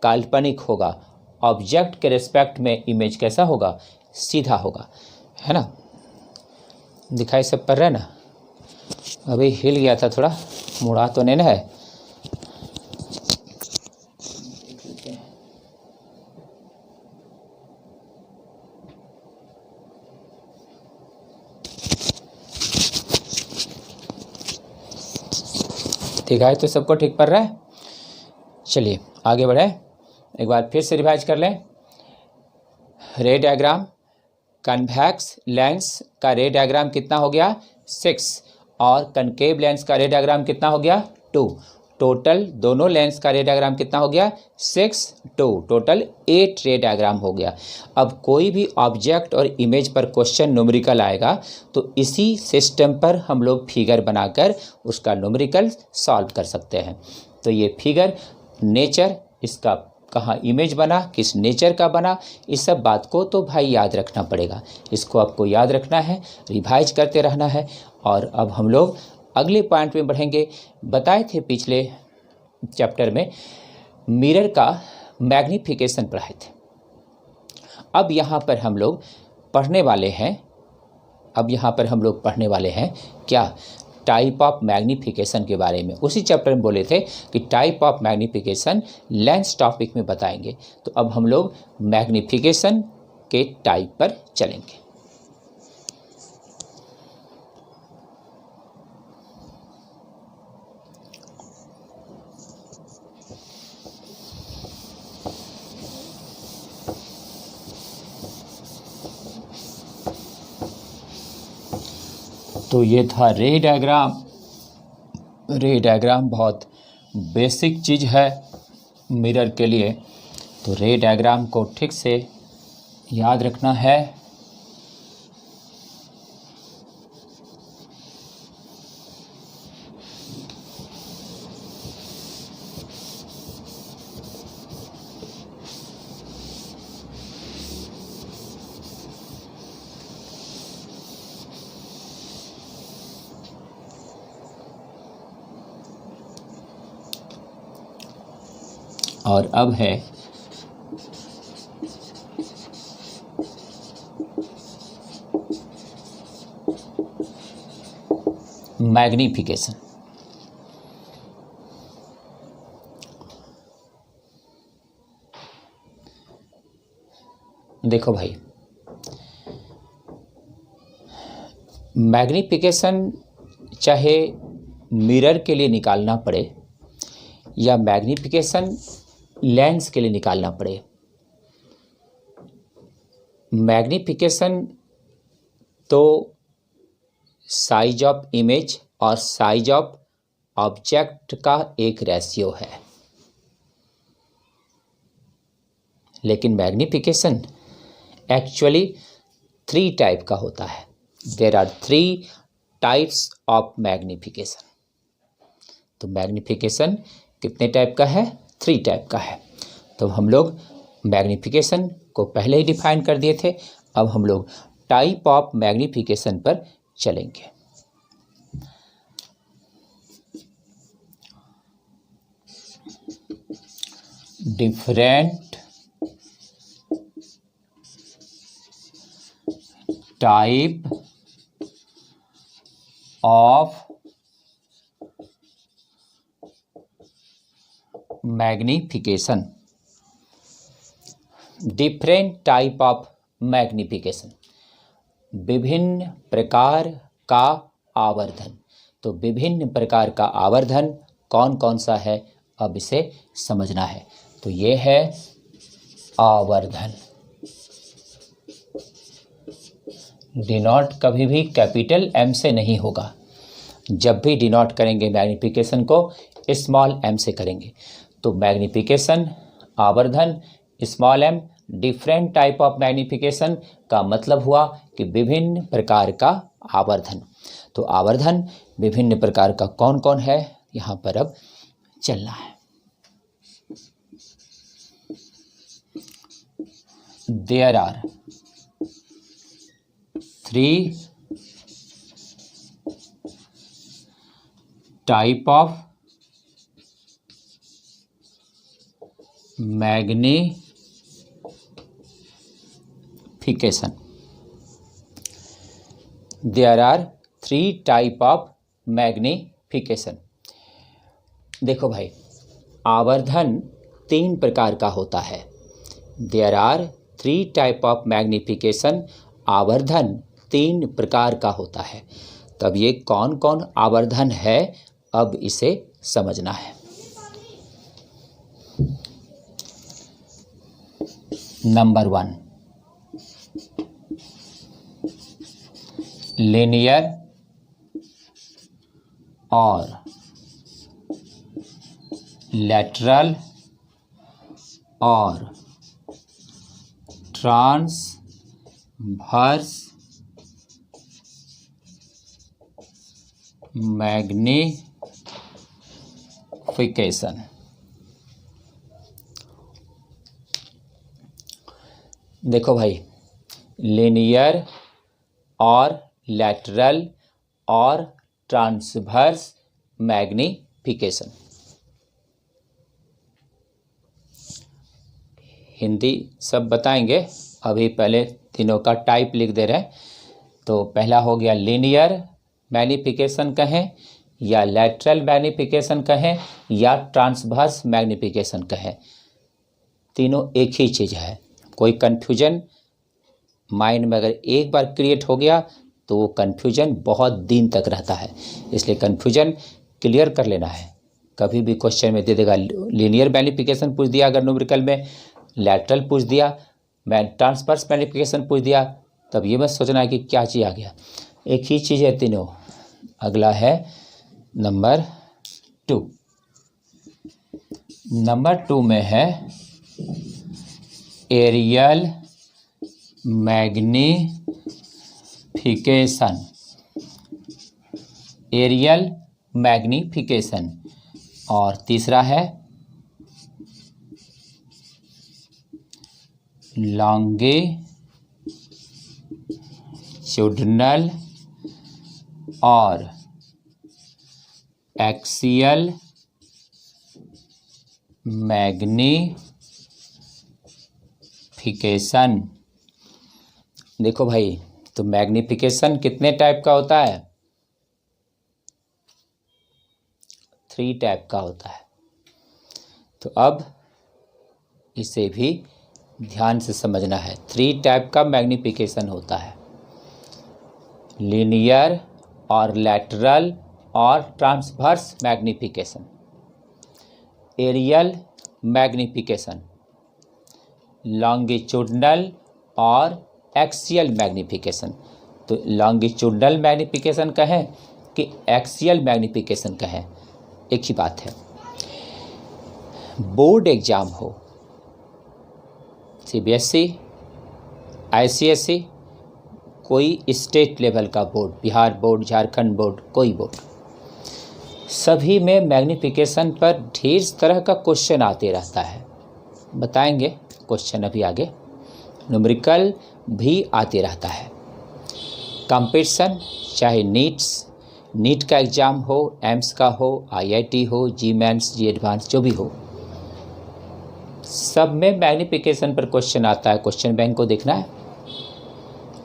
काल्पनिक होगा। ऑब्जेक्ट के रेस्पेक्ट में इमेज कैसा होगा? सीधा होगा, है ना? दिखाई सब पड़ रहा है ना? अभी हिल गया था थोड़ा, मुड़ा तो नहीं ना है? दिखाई तो सबको ठीक पड़ रहा है। चलिए आगे बढ़े, एक बार फिर से रिवाइज कर लें। रे डायग्राम, कन्वेक्स लेंस का रे डायग्राम कितना हो गया? 6। और कनकेव लेंस का रे डायग्राम कितना हो गया? 2। टोटल दोनों लेंस का रे डायग्राम कितना हो गया? 6, 2, टोटल 8 रे डायग्राम हो गया। अब कोई भी ऑब्जेक्ट और इमेज पर क्वेश्चन न्यूमेरिकल आएगा तो इसी सिस्टम पर हम लोग फिगर बनाकर उसका न्यूमेरिकल सॉल्व कर सकते हैं। तो ये फिगर नेचर, इसका कहाँ इमेज बना, किस नेचर का बना, इस सब बात को तो भाई याद रखना पड़ेगा। इसको आपको याद रखना है, रिवाइज करते रहना है। और अब हम लोग अगले पॉइंट में बढ़ेंगे। बताए थे पिछले चैप्टर में मिरर का मैग्नीफिकेशन पढ़ाए थे। अब यहाँ पर हम लोग पढ़ने वाले हैं, क्या? टाइप ऑफ मैग्नीफिकेशन के बारे में। उसी चैप्टर में बोले थे कि type of magnification lens topic में बताएंगे। तो अब हम लोग मैग्नीफिकेशन के टाइप पर चलेंगे। तो ये था रे डायग्राम। रे डायग्राम बहुत बेसिक चीज़ है मिरर के लिए। तो रे डायग्राम को ठीक से याद रखना है। और अब है मैग्नीफिकेशन। देखो भाई, मैग्नीफिकेशन चाहे मिरर के लिए निकालना पड़े या मैग्नीफिकेशन लेंस के लिए निकालना पड़े, मैग्नीफिकेशन तो साइज ऑफ इमेज और साइज ऑफ ऑब्जेक्ट का एक रेशियो है, लेकिन मैग्नीफिकेशन एक्चुअली 3 टाइप का होता है। There are 3 types of magnification. तो मैग्नीफिकेशन कितने टाइप का है? 3 टाइप का है। तो हम लोग मैग्नीफिकेशन को पहले ही डिफाइन कर दिए थे, अब हम लोग टाइप ऑफ मैग्नीफिकेशन पर चलेंगे। Different type of magnification. Different type of magnification, विभिन्न प्रकार का आवर्धन। तो विभिन्न प्रकार का आवर्धन कौन कौन सा है, अब इसे समझना है। तो ये है आवर्धन। डिनोट कभी भी कैपिटल एम से नहीं होगा। जब भी डिनोट करेंगे मैग्नीफिकेशन को स्मॉल एम से करेंगे। तो मैग्नीफिकेशन, आवर्धन, small M, different type of magnification का मतलब हुआ कि विभिन्न प्रकार का आवर्धन। तो आवर्धन विभिन्न प्रकार का कौन कौन है, यहाँ पर अब चलना है। There are 3 type of magnification. There are 3 type of magnification. देखो भाई, आवर्धन 3 प्रकार का होता है। There are 3 type of magnification. आवर्धन 3 प्रकार का होता है। तब ये कौन कौन आवर्धन है, अब इसे समझना है। नंबर 1, लीनियर और लैटरल और ट्रांसवर्स मैग्नीफिकेशन। देखो भाई, लीनियर और लैटरल और ट्रांसवर्स मैग्नीफिकेशन। हिंदी सब बताएंगे, अभी पहले तीनों का टाइप लिख दे रहे हैं। तो पहला हो गया लीनियर मैग्नीफिकेशन कहें या लैटरल मैग्नीफिकेशन कहें या ट्रांसवर्स मैग्नीफिकेशन कहें, तीनों एक ही चीज़ है। कोई कन्फ्यूजन माइंड में अगर एक बार क्रिएट हो गया तो वो कन्फ्यूजन बहुत दिन तक रहता है, इसलिए कन्फ्यूजन क्लियर कर लेना है। कभी भी क्वेश्चन में दे देगा लीनियर मैग्नीफिकेशन पूछ दिया, अगर न्यूमेरिकल में लैटरल पूछ दिया, मैं ट्रांसवर्स मैग्नीफिकेशन पूछ दिया, तब ये मत सोचना है कि क्या चीज़ आ गया, एक ही चीज़ है तीनों। अगला है नंबर 2। नंबर 2 में है एरियल मैग्नीफिकेशन। Aerial magnification. और तीसरा है लॉन्गिट्यूडिनल और एक्सियल मैग्नीफिकेशन। देखो भाई, तो मैग्नीफिकेशन कितने टाइप का होता है? 3 टाइप का होता है। तो अब इसे भी ध्यान से समझना है। 3 टाइप का मैग्नीफिकेशन होता है, लीनियर और लैटरल और transverse magnification. Aerial magnification, longitudinal और एक्सियल मैग्नीफिकेशन। तो लॉन्गिट्यूडनल मैग्नीफिकेशन कहें कि एक्सियल मैग्नीफिकेशन कहें, एक ही बात है। बोर्ड एग्जाम हो, सीबीएसई, आईसीएसई, कोई स्टेट लेवल का board, Bihar board, Jharkhand board, कोई बोर्ड, सभी में मैग्नीफिकेशन पर ढेर तरह का क्वेश्चन आते रहता है। बताएंगे क्वेश्चन अभी आगे। न्यूमेरिकल भी आते रहता है। कंपटीशन चाहे नीट का एग्ज़ाम हो, एम्स का हो, आईआईटी हो, जी मेंस, जी एडवांस, जो भी हो, सब में मैग्नीफिकेशन पर क्वेश्चन आता है। क्वेश्चन बैंक को देखना है,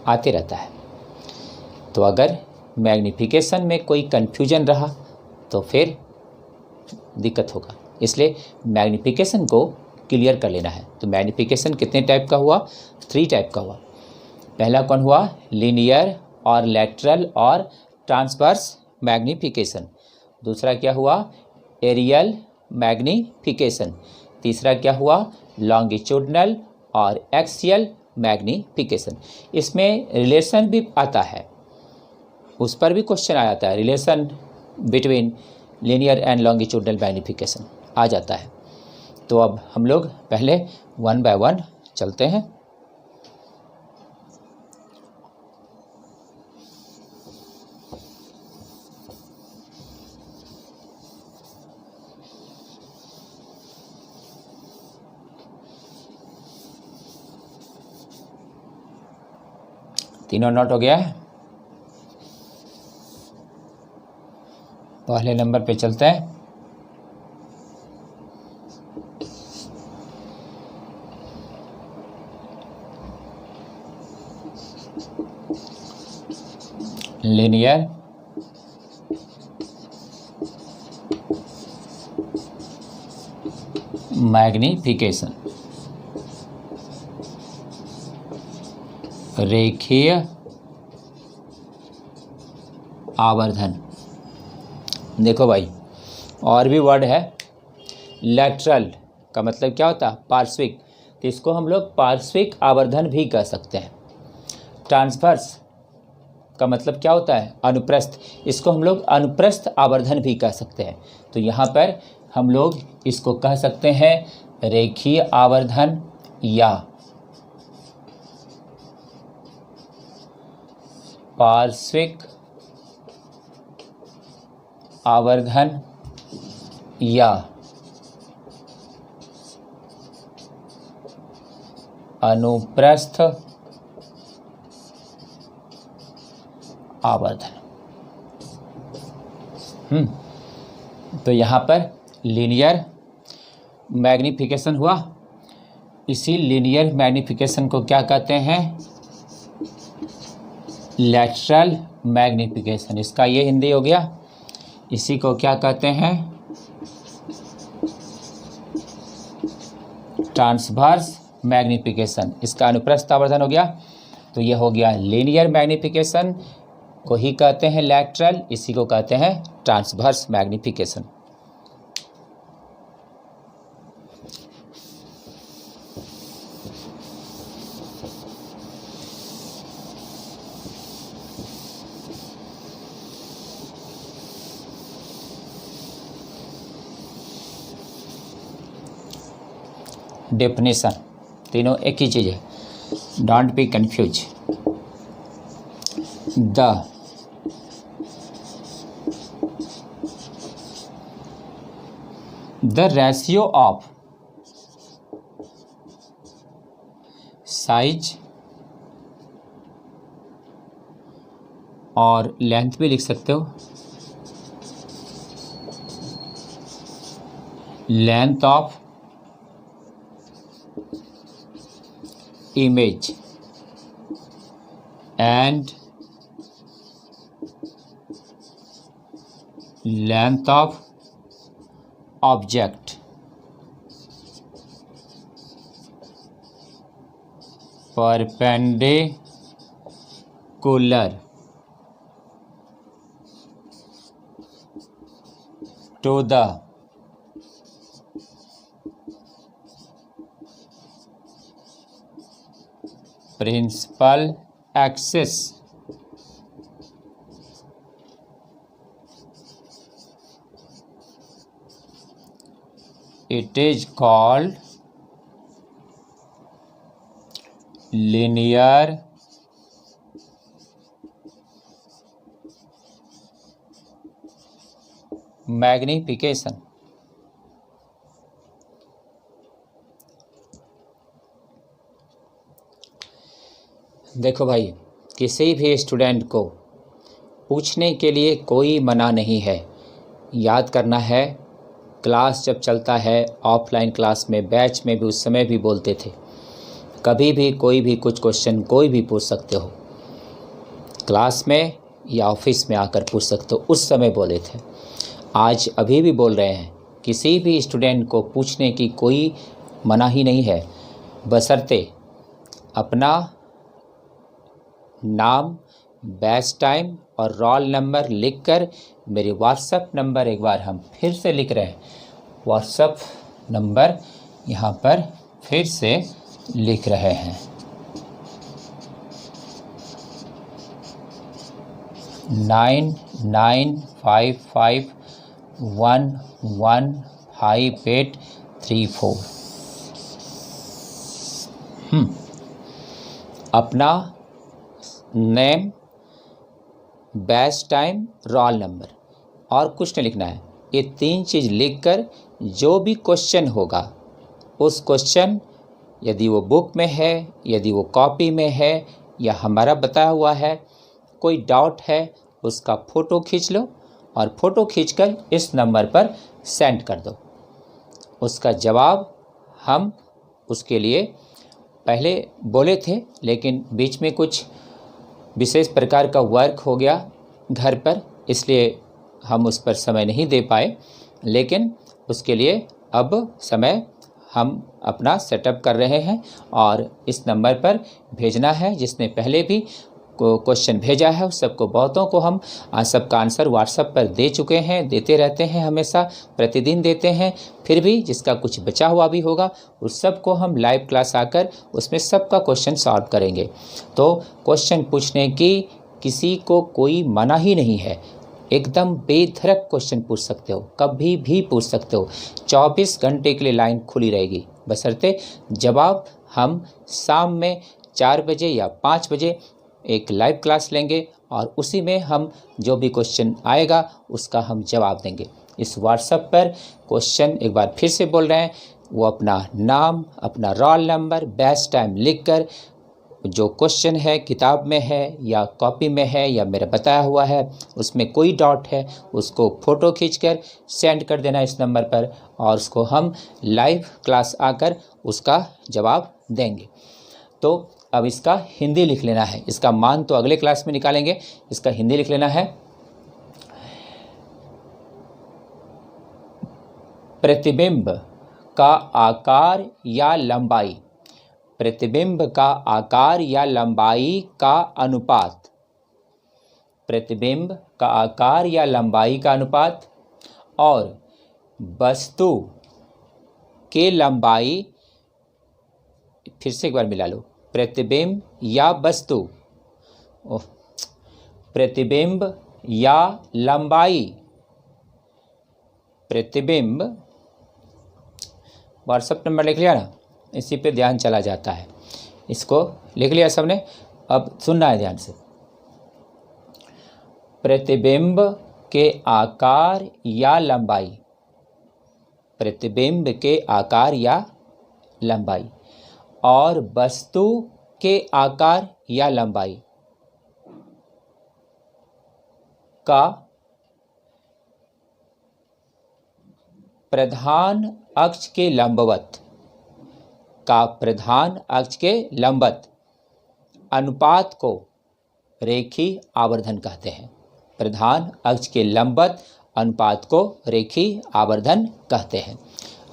आते रहता है। तो अगर मैग्नीफिकेशन में कोई कन्फ्यूजन रहा तो फिर दिक्कत होगा, इसलिए मैग्नीफिकेशन को क्लियर कर लेना है। तो मैग्नीफिकेशन कितने टाइप का हुआ? 3 टाइप का हुआ। पहला कौन हुआ? लीनियर और लैटरल और ट्रांसवर्स मैग्नीफिकेशन। दूसरा क्या हुआ? Aerial magnification. तीसरा क्या हुआ? लॉन्गिट्यूडनल और एक्सियल मैग्नीफिकेशन। इसमें रिलेशन भी आता है, उस पर भी क्वेश्चन आ जाता है। Relation between linear and longitudinal magnification आ जाता है। तो अब हम लोग पहले 1 बाय 1 चलते हैं। तीनों नोट हो गया है। पहले नंबर पे चलते हैं। लीनियर मैग्नीफिकेशन, रेखीय आवर्धन। देखो भाई, और भी वर्ड है। लैटरल का मतलब क्या होता है? पार्श्विक, तो इसको हम लोग पार्श्विक आवर्धन भी कह सकते हैं। ट्रांसवर्स का मतलब क्या होता है? अनुप्रस्थ, इसको हम लोग अनुप्रस्थ आवर्धन भी कह सकते हैं। तो यहाँ पर हम लोग इसको कह सकते हैं रेखीय आवर्धन या पार्श्विक आवर्धन या अनुप्रस्थ आवर्धन। तो यहाँ पर लीनियर मैग्नीफिकेशन हुआ। इसी लीनियर मैग्नीफिकेशन को क्या कहते हैं? Lateral magnification. इसका ये हिंदी हो गया। इसी को क्या कहते हैं? Transverse magnification. इसका अनुप्रस्थ आवर्धन हो गया। तो ये हो गया लीनियर मैग्नीफिकेशन को ही कहते हैं लैटरल, इसी को कहते हैं ट्रांसवर्स मैग्नीफिकेशन। डेफिनेशन तीनों एक ही चीज़ है, don't be confuse. The ratio of size और लेंथ भी लिख सकते हो, length of image and length of object perpendicular to the principal axis it is called linear magnification। देखो भाई, किसी भी स्टूडेंट को पूछने के लिए कोई मना नहीं है। याद करना है, क्लास जब चलता है ऑफलाइन क्लास में, बैच में भी, उस समय भी बोलते थे कभी भी कोई भी कुछ क्वेश्चन कोई भी पूछ सकते हो, क्लास में या ऑफिस में आकर पूछ सकते हो, उस समय बोले थे। आज अभी भी बोल रहे हैं, किसी भी स्टूडेंट को पूछने की कोई मना ही नहीं है, बशर्ते अपना नाम, बैच टाइम और रोल नंबर लिखकर मेरे व्हाट्सएप नंबर, एक बार हम फिर से लिख रहे हैं, व्हाट्सएप नंबर यहाँ पर फिर से लिख रहे हैं 9955115834। अपना name, batch time, roll number और कुछ नहीं लिखना है। ये 3 चीज़ लिखकर जो भी क्वेश्चन होगा, उस क्वेश्चन यदि वो बुक में है, यदि वो कॉपी में है या हमारा बताया हुआ है, कोई डाउट है, उसका फ़ोटो खींच लो और फ़ोटो खींचकर इस नंबर पर सेंड कर दो। उसका जवाब हम उसके लिए पहले बोले थे, लेकिन बीच में कुछ विशेष प्रकार का वर्क हो गया घर पर, इसलिए हम उस पर समय नहीं दे पाए, लेकिन उसके लिए अब समय हम अपना सेटअप कर रहे हैं और इस नंबर पर भेजना है। जिसने पहले भी क्वेश्चन भेजा है उस सबको, बहुतों को हम सबका आंसर व्हाट्सएप पर दे चुके हैं, देते रहते हैं, हमेशा प्रतिदिन देते हैं। फिर भी जिसका कुछ बचा हुआ भी होगा उस सब को हम लाइव क्लास आकर उसमें सबका क्वेश्चन सॉल्व करेंगे। तो क्वेश्चन पूछने की किसी को कोई मना ही नहीं है, एकदम बेधड़क क्वेश्चन पूछ सकते हो, कभी भी पूछ सकते हो। 24 घंटे के लिए लाइन खुली रहेगी, बशर्ते जवाब हम शाम में 4 बजे या 5 बजे एक लाइव क्लास लेंगे और उसी में हम जो भी क्वेश्चन आएगा उसका हम जवाब देंगे। इस व्हाट्सएप पर क्वेश्चन एक बार फिर से बोल रहे हैं, वो अपना नाम, अपना रोल नंबर, बैच टाइम लिखकर, जो क्वेश्चन है किताब में है या कॉपी में है या मेरा बताया हुआ है उसमें कोई डाउट है, उसको फ़ोटो खींचकर सेंड कर देना इस नंबर पर और उसको हम लाइव क्लास आकर उसका जवाब देंगे। तो अब इसका हिंदी लिख लेना है, इसका मान तो अगले क्लास में निकालेंगे, इसका हिंदी लिख लेना है। प्रतिबिंब का आकार या लंबाई, प्रतिबिंब का आकार या लंबाई का अनुपात, प्रतिबिंब का आकार या लंबाई का अनुपात और वस्तु के लंबाई, फिर से एक बार मिला लो, प्रतिबिंब या वस्तु, प्रतिबिंब या लंबाई, प्रतिबिंब, व्हाट्सएप नंबर लिख लिया ना, इसी पे ध्यान चला जाता है। इसको लिख लिया सबने, अब सुनना है ध्यान से। प्रतिबिंब के आकार या लंबाई, प्रतिबिंब के आकार या लंबाई और वस्तु के आकार या लंबाई का प्रधान अक्ष के लंबवत, का प्रधान अक्ष के लंबवत अनुपात को रेखीय आवर्धन कहते हैं। प्रधान अक्ष के लंबवत अनुपात को रेखीय आवर्धन कहते हैं।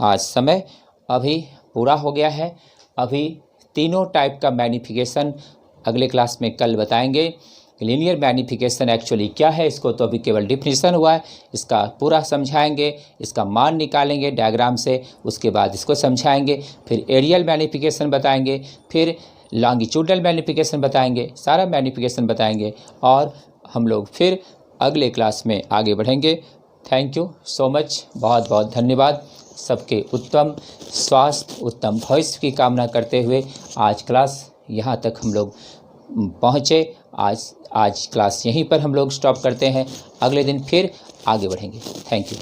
आज समय अभी पूरा हो गया है। अभी तीनों टाइप का मैग्नीफिकेशन अगले क्लास में कल बताएंगे। लीनियर मैग्नीफिकेशन एक्चुअली क्या है, इसको तो अभी केवल डिफिनीशन हुआ है, इसका पूरा समझाएंगे, इसका मान निकालेंगे डायग्राम से, उसके बाद इसको समझाएंगे। फिर एरियल मैग्नीफिकेशन बताएंगे, फिर लॉन्गिट्यूडनल मैग्नीफिकेशन बताएंगे, सारा मैग्नीफिकेशन बताएंगे और हम लोग फिर अगले क्लास में आगे बढ़ेंगे। थैंक यू सो मच, बहुत बहुत धन्यवाद। सबके उत्तम स्वास्थ्य, उत्तम भविष्य की कामना करते हुए आज क्लास यहाँ तक हम लोग पहुँचे। आज क्लास यहीं पर हम लोग स्टॉप करते हैं। अगले दिन फिर आगे बढ़ेंगे। Thank you.